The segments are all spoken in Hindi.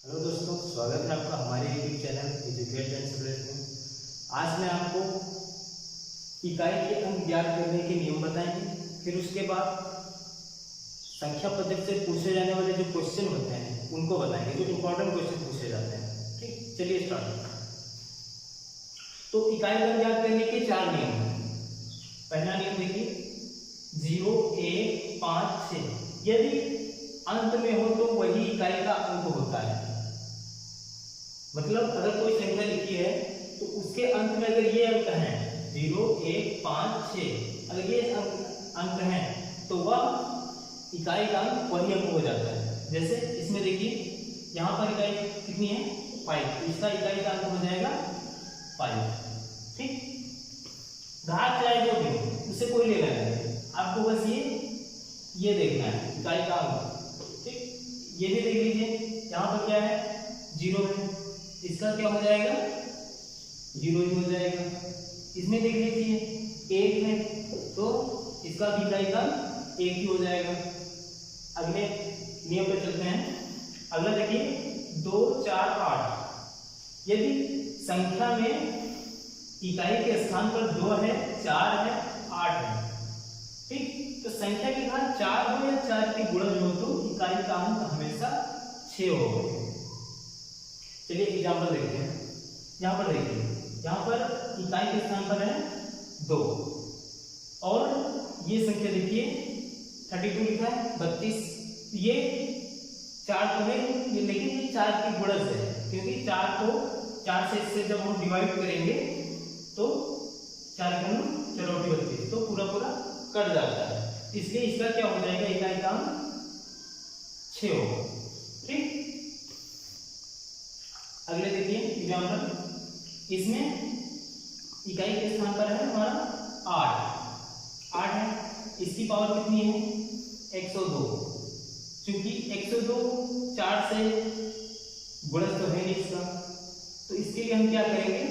हेलो दोस्तों, स्वागत है आपका हमारे YouTube channel educate and student में। आज मैं आपको इकाई के अंक ज्ञात करने के नियम बताएंगे। फिर उसके बाद संख्या पद्धति से पूछे जाने वाले जो क्वेश्चन होते हैं उनको बताएंगे, जो इंपॉर्टेंट क्वेश्चन पूछे जाते हैं। ठीक, चलिए स्टार्ट। तो इकाई का अंक ज्ञात करने के 4 नियम हैं। पहला नियम देखिए, 0, 1, 5, 6 यदि अंत में हो तो वही इकाई का अंक होता है। मतलब अगर कोई संख्या लिखी है तो उसके अंत में अगर ये अंक हैं 0, 1, 5, 6, अगर ये अंक हैं तो वह इकाई का अंक वही अंक हो जाता है। जैसे इसमें देखिए, यहाँ पर इकाई कितनी है 5, इसका इकाई का अंक हो जाएगा 5। ठीक, घात चाहे जो भी उससे कोई लेना नहीं, आपको बस ये देखना है इकाई का अंक। ठीक, ये भी देख लीजिए, यहाँ पर क्या है 0 है, इसका क्या हो जाएगा 0 ही हो जाएगा। इसमें देख लीजिए 1 है तो इसका भी इकाई का 1 ही हो जाएगा। अगले नियम पर चलते हैं। अगला देखिए 2, 4, 8 यदि संख्या में इकाई के स्थान पर 2 है, 4 है, 8 है। ठीक, तो संख्या की घात 4 हो या 4 की गुणज हो तो इकाई का अंक हमेशा 6 होगा। चलिए एग्जाम्पल देखते हैं। यहाँ पर देखिए, यहाँ पर इकाई के स्थान पर है 2 और ये संख्या देखिए 32 लिखा है, 32। ये 4 तो है लेकिन ये 4 की गुणज है, क्योंकि 4 को 4 से इससे जब हम डिवाइड करेंगे तो 4 गुना 32 तो पूरा कट जाता है, इसलिए इसका क्या हो जाएगा इकाई का अंक 6 होगा। ठीक, अगले देखिए एग्जाम्पल, इसमें इकाई के स्थान पर है हमारा 8 है, इसकी पावर कितनी है 102। क्योंकि 102 4 से गुणज तो है नहीं इसका, तो इसके लिए हम क्या करेंगे,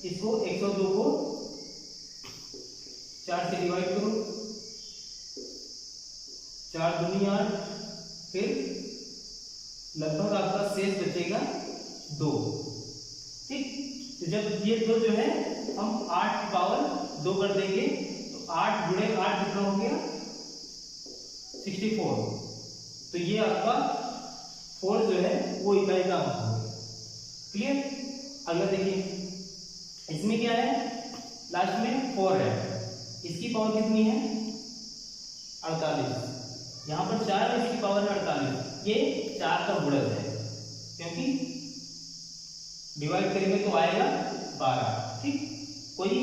इसको 102 को 4 से डिवाइड करो, 4 दूनी 8, फिर लगभग आपका शेष बचेगा 2। ठीक, तो जब ये 2 जो है हम 8 की पावर 2 कर देंगे तो 8 गुणे 8 कितना हो गया 64। तो ये आपका 4 जो है वो इकाई का अंक हो गया। क्लियर। अगला देखिए, इसमें क्या है लास्ट में 4 है, इसकी पावर कितनी है 48। यहाँ पर 4 है, इसकी पावर है 48। ये 4 का गुणज है, क्योंकि डिवाइड करेंगे तो आएगा 12। ठीक, कोई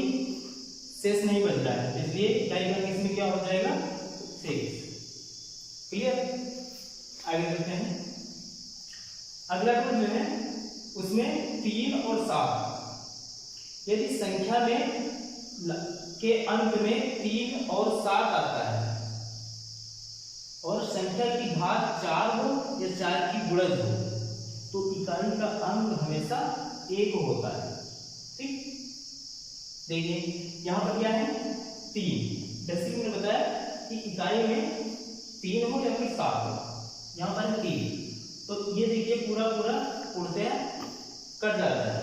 शेष नहीं बच रहा है, इसलिए इकाई का इसमें क्या हो जाएगा 6। क्लियर। आगे चलते हैं। अगला टूल जो है उसमें 3 और 7 यदि संख्या में के अंत में 3 और 7 आता है और संख्या की घात 4 हो या 4 की गुणज हो तो इकाई का अंक हमेशा 1 होता है। ठीक, देखिए यहाँ पर क्या है 3, जैसे कि मैंने बताया कि इकाई में 3 हो या फिर 7 हो, यहाँ पर 3, तो ये देखिए पूरा पूर्णतया कट जाता है,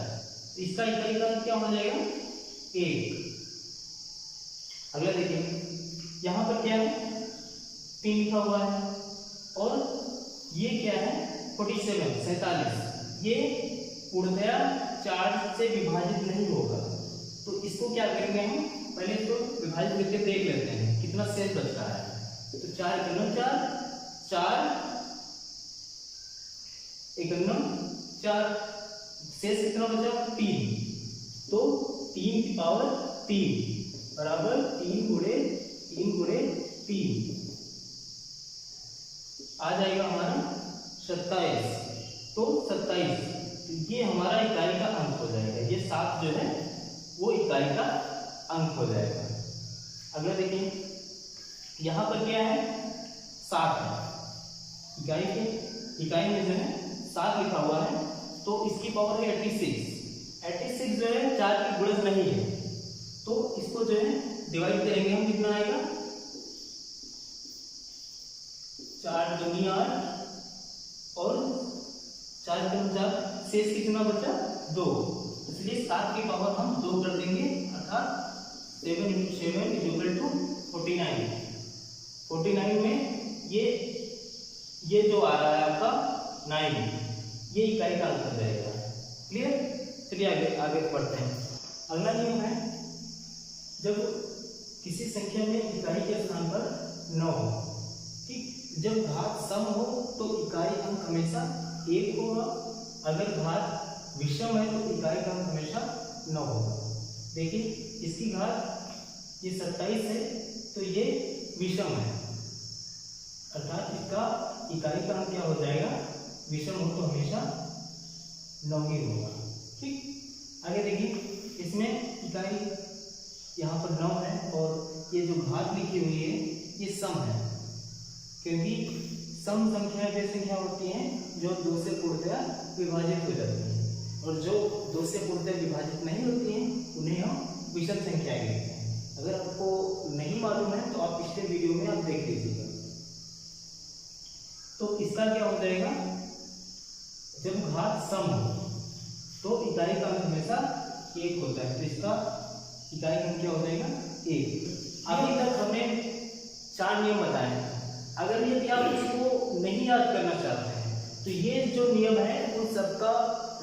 इसका इकाई का अंक क्या हो जाएगा 1। अगला देखिए, यहाँ पर क्या है 3 लिखा हुआ है और ये क्या है 47, ये पूर्णतया 4 से विभाजित नहीं होगा, तो इसको क्या करेंगे हम पहले इसको विभाजित करके देख लेते हैं कितना शेष बच रहा है। तो 4 × 4 4 शेष कितना बचा 3, तो 3 की पावर 3 बराबर 3 गुणे 3 आ जाएगा हमारा 27। तो 27 ये हमारा इकाई का अंक हो जाएगा, ये 7 जो है वो इकाई का अंक हो जाएगा। अगला देखिए, यहाँ पर क्या है 7 है, इकाई में जो है 7 लिखा हुआ है, तो इसकी पावर है 86 जो है 4 की गुणज नहीं है, तो इसको जो है डिवाइड करेंगे हम, कितना आएगा 4 दूनी 8 और 4 7 × 4 शेष कितना बचा 2, इसलिए 7 की पावर हम 2 कर देंगे, अर्थात 7 × 7 = 49। 49 में ये जो आ रहा है आपका 9, ये इकाई का अंक हो जाएगा। क्लियर? चलिए आगे पढ़ते हैं। अगला नियम है, जब किसी संख्या में इकाई के स्थान पर 9 हो, ठीक, जब घात सम हो तो इकाई अंक हमेशा 1 होगा, अगर घात विषम है तो इकाई का अंक हमेशा 9 होगा। देखिए इसकी घात ये 27 है तो ये विषम है, अर्थात इसका इकाई का अंक क्या हो जाएगा, विषम हो तो हमेशा 9 ही होगा। ठीक, आगे देखिए इसमें इकाई यहाँ पर 9 है और ये जो घात लिखी हुई है ये सम है, क्योंकि सम संख्या वे संख्या होती हैं जो 2 से पूर्णतः विभाजित हो जाती हैं, और जो 2 से पूर्णतः विभाजित नहीं होती हैं उन्हें हम विषम संख्याएं कहते हैं। अगर आपको नहीं मालूम है तो आप पिछले वीडियो में आप देख लीजिएगा। तो इसका क्या हो जाएगा, जब घात सम हो तो इकाई का अंक हमेशा 1 होता है, तो इसका इकाई का अंक क्या हो जाएगा 1। अभी तक हमने 4 नियम बताए हैं। अगर यदि आप इसको नहीं याद करना चाहते हैं तो ये जो नियम है उन सबका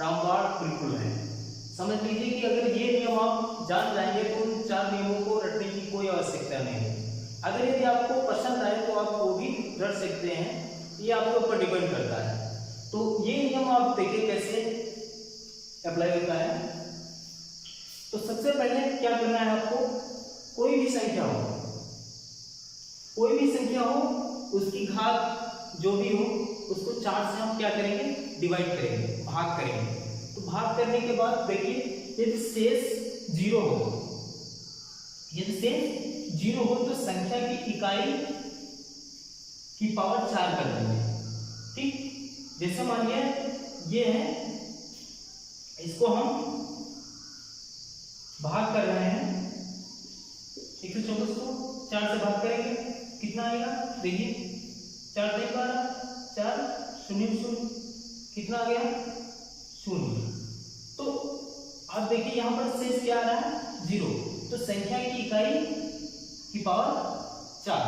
रामबाण बिल्कुल है। समझ लीजिए कि अगर ये नियम आप जान जाएंगे तो उन 4 नियमों को रटने की कोई आवश्यकता नहीं है। अगर यदि आपको पसंद आए तो आप वो भी रट सकते हैं, ये आपके ऊपर डिपेंड करता है। तो ये नियम आप देखिए कैसे अप्लाई होता है। तो सबसे पहले क्या करना है आपको, कोई भी संख्या हो उसकी घात जो भी हो उसको 4 से हम क्या करेंगे, डिवाइड करेंगे, भाग करेंगे। तो भाग करने के बाद देखिए यदि शेष 0 हो तो संख्या की इकाई की पावर 4 कर देंगे। ठीक, जैसे मानिए ये है, इसको हम भाग कर रहे हैं, 124 को 4 से भाग करेंगे, कितना आएगा, देखिए 4 3 12, 4 0 0, कितना आ गया 0। तो आप देखिए यहाँ पर शेष क्या आ रहा है 0, तो संख्या की इकाई की पावर 4,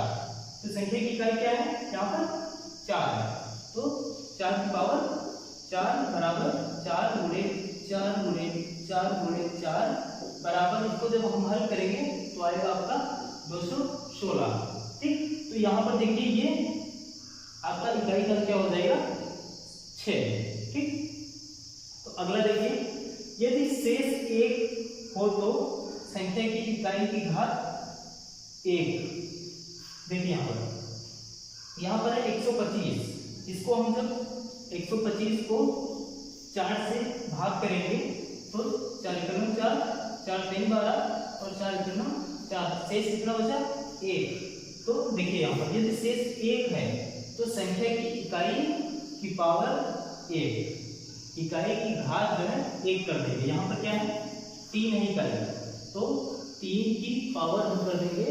तो संख्या की इकाई क्या है यहाँ पर 4 है, तो 4 की पावर 4 बराबर 4 गुणे 4 गुणे 4 गुणे 4 बराबर, इसको जब हम हल करेंगे तो आएगा आपका 216। ठीक, तो यहाँ पर देखिए ये आपका इकाई का क्या हो जाएगा 6। ठीक, तो अगला देखिए, यदि शेष 1 हो तो संख्या की इकाई की घात 1। देखिए यहाँ पर है 125, इसको हम जब 125 को 4 से भाग करेंगे तो 4 × 4, 4 3 12 और 4 × 4, शेष कितना बचा 1। तो देखिए यहाँ पर यदि शेष 1 है तो संख्या की इकाई की पावर 1, इकाई की घात जो है 1 कर देंगे। यहाँ पर क्या है 3 है इकाई, तो 3 की पावर हम कर देंगे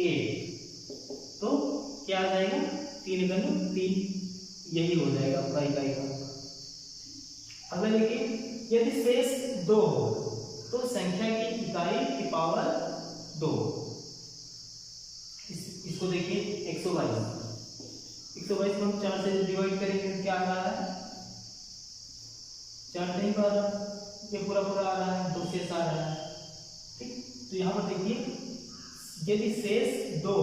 1, तो क्या आ जाएगा 3 × 3, यही हो जाएगा आपका इकाई का। अगर देखिए यदि शेष 2 हो तो संख्या की इकाई की पावर 2, इसको देखिए 122 को हम 4 से डिवाइड करेंगे, क्या आ रहा है 4 3 12, ये पूरा आ रहा है, 2 शेष आ रहा है। ठीक, तो यहाँ पर देखिए यदि शेष 2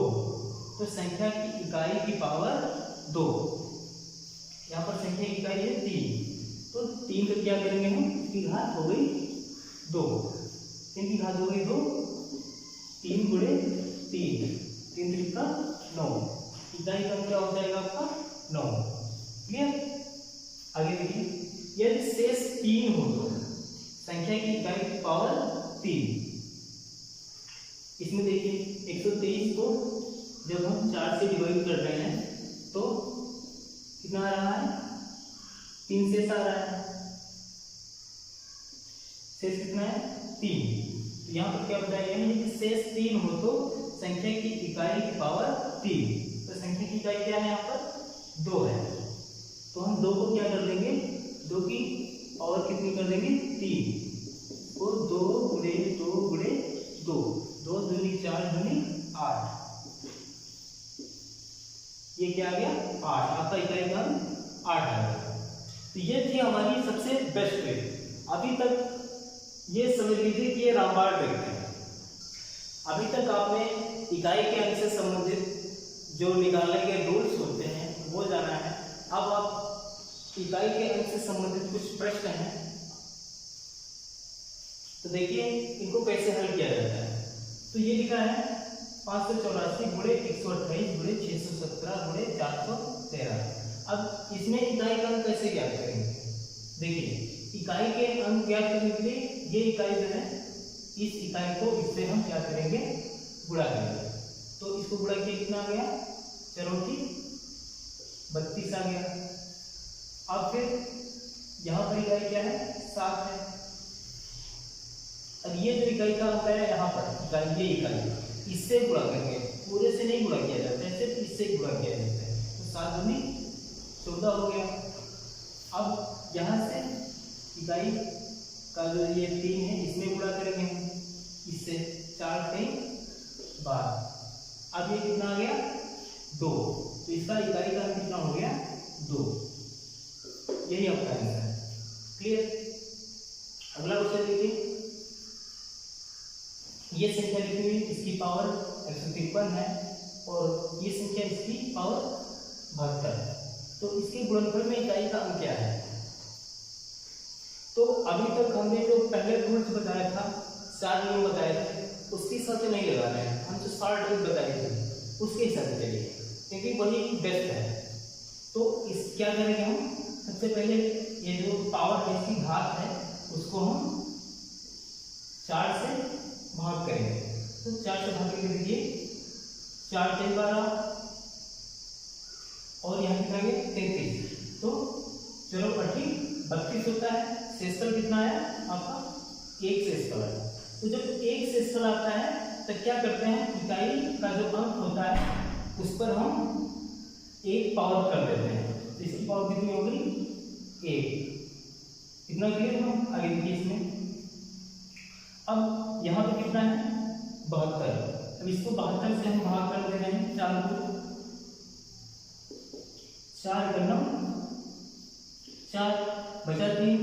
तो संख्या की इकाई की पावर 2, यहाँ पर संख्या की इकाई है 3, तो 3 का क्या करेंगे हम, इसकी घात हो गई 2, 3 की घात हो गई 2, 3 गुणे 3, 3 3 का 9, इकाई का क्या हो जाएगा आपका 9। क्लियर? आगे देखिए, यदि शेष 3 हो तो संख्या की इकाई की पावर 3। इसमें देखिए 123 को जब हम 4 से डिवाइड कर रहे हैं तो कितना आ रहा है 3 शेष आ रहा है, शेष कितना है 3। यहाँ पर क्या बताया गया है, शेष 3 हो तो संख्या की इकाई की पावर 3, तो संख्या की इकाई क्या है यहाँ पर 2 है, तो हम 2 को क्या कर देंगे, 2 3 और 2 गुणे 2 गुणे 2, 2 दूनी 4 दूनी 8, ये क्या आ गया 8, आपका इकाई का 8 आ गया। तो ये थी हमारी सबसे बेस्ट वे। अभी तक ये समझ लीजिए कि ये रामबाण ट्रिक है। अभी तक आपने इकाई के अंक से संबंधित जो निकालने के रूल्स होते हैं वो जाना है। अब आप इकाई के अंक से संबंधित कुछ प्रश्न हैं, तो देखिए इनको कैसे हल किया जाता है। तो ये लिखा है 584 गुणे 128 गुणे 617 गुणे 413। अब इसमें इकाई का अंक कैसे ज्ञात करेंगे? देखिए इकाई के अंक ज्ञात करने के लिए ये इकाई जो है, इस इकाई को इससे हम क्या करेंगे, गुणा करेंगे। तो इसको गुणा किया कितना आ गया, चलो की 32 आ गया। अब फिर यहाँ पर इकाई क्या है, 7 है। अब ये जो इकाई का अंक है यहाँ पर इकाई, ये इकाई इससे गुणा करेंगे, पूरे से नहीं गुणा किया जाता है, सिर्फ इससे गुणा किया जाता है। तो 7 दूनी 14 हो गया। अब यहाँ से इकाई का जो ये 3 है इसमें गुणा करेंगे हम, इससे 4 3 12। अब ये कितना आ गया 2, तो इसका इकाई का कितना हो गया 2। यही आपका आंसर है। क्लियर? अगला क्वेश्चन देखिए, ये संख्या लिखी हुई इसकी पावर 153 है और ये संख्या इसकी पावर 72 है। तो इसके गुणनफल में इकाई का अंक क्या है? तो अभी तक हमने जो पहले रूल्स बताया था, 4 नियम बताए थे, उसके हिसाब से नहीं लगा रहे हैं हम। जो 4 रूल्स बताए थे उसके हिसाब से चलिए, क्योंकि वही बेस्ट है। तो इस क्या करेंगे हम, सबसे पहले ये जो पावर है इसकी घात है उसको हम 4 से भाग करेंगे। तो 4 से भाग करके देखिए 4 3 12 और यहाँ कितना है 33। तो चलो 32 होता है। शेषफल कितना है आपका, 1 शेषफल है। तो जब 1 शेषफल आता है तो क्या करते हैं, इकाई का जो अंक होता है उस पर हम 1 पावर कर देते हैं। तो इसकी पावर कितनी होगी 1। कितना क्लियर हम आगे देखिए इसमें। अब यहाँ पे कितना है 72। अब इसको 72 से हम भाग कर दे रहे हैं 4 को, 4 करना 4 बचा 3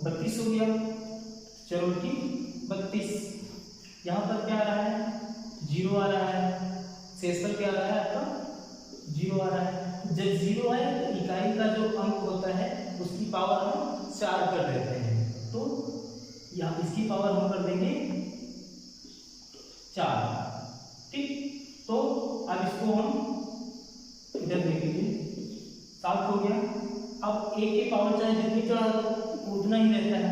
32 हो गया। चलो ठीक 32। यहाँ पर क्या आ रहा है 0 आ रहा है। शेषफल क्या आ रहा है आपका 0 आ रहा है। जब 0 है तो इकाई का जो अंक होता है उसकी पावर हम 4 कर देते हैं। तो यहाँ इसकी पावर हम कर देंगे 4। ठीक, तो अब इसको हम इधर देख लीजिए 7 हो गया। अब 1 की पावर चाहे जितनी चढ़ा दो उतना ही रहता है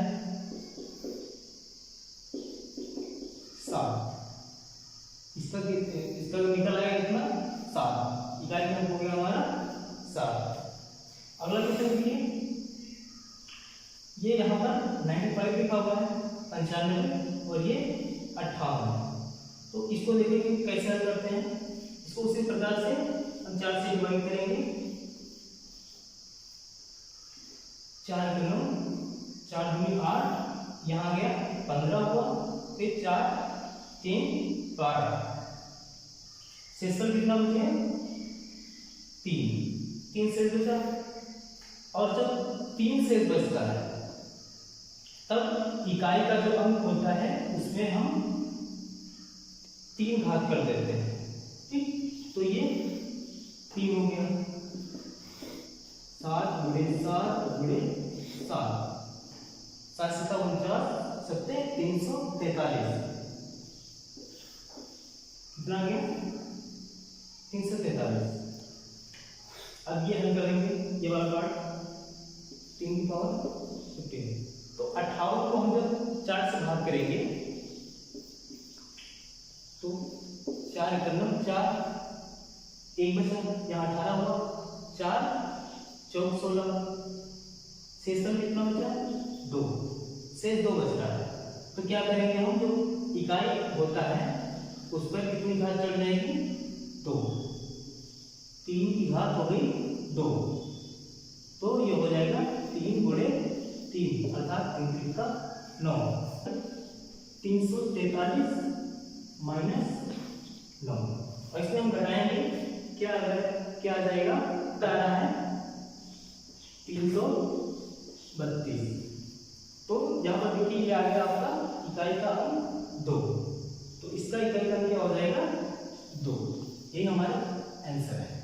7। इसका निकल आएगा कितना 7। इकाई में हो गया हमारा 7। अगला क्वेश्चन देखिए, ये यहाँ पर 95 लिखा हुआ है 95 और ये 58। तो इसको देखिए कि कैसे हल करते हैं। इसको उसी प्रकार से हम 4 से डिवाइड करेंगे। 4 किलो 4 दूनी 8, यहाँ गया 15 हुआ, फिर 4 3 12। शेषफल कितना बचे 3 शेष बचा। और जब 3 शेष बचता है तब इकाई का जो अंक होता है उसमें हम 3 घात कर देते हैं। ठीक, तो ये 3 हो गया। 7 गुणे 7 गुणे 7, 7 7 49 सत्ते 343। कितना गया 343। अब ये हल करेंगे, ये वाला पार्ट 3 की पावर 15। तो 58 को हम जब 4 से भाग करेंगे तो 4 करना 4, 1 बचा, यहाँ 18 हुआ, 4 4 16। शेषफल कितना बचा 2, शेष 2 बच रहा है। तो क्या करेंगे हम, जो इकाई होता है उस पर कितनी घात चढ़ जाएगी 2। 3 की घात हो गई 2, तो ये हो जाएगा 3 गुणे 3 3 अर्थात 3 का 9, 343 माइनस 9 और इसमें हम घटाएंगे क्या आ जाएगा, आ रहा है 332। तो यहाँ पर देखिए ये आ गया आपका इकाई का अंक 2, तो इसका इकाई का अंक क्या हो जाएगा 2। यही हमारा आंसर है।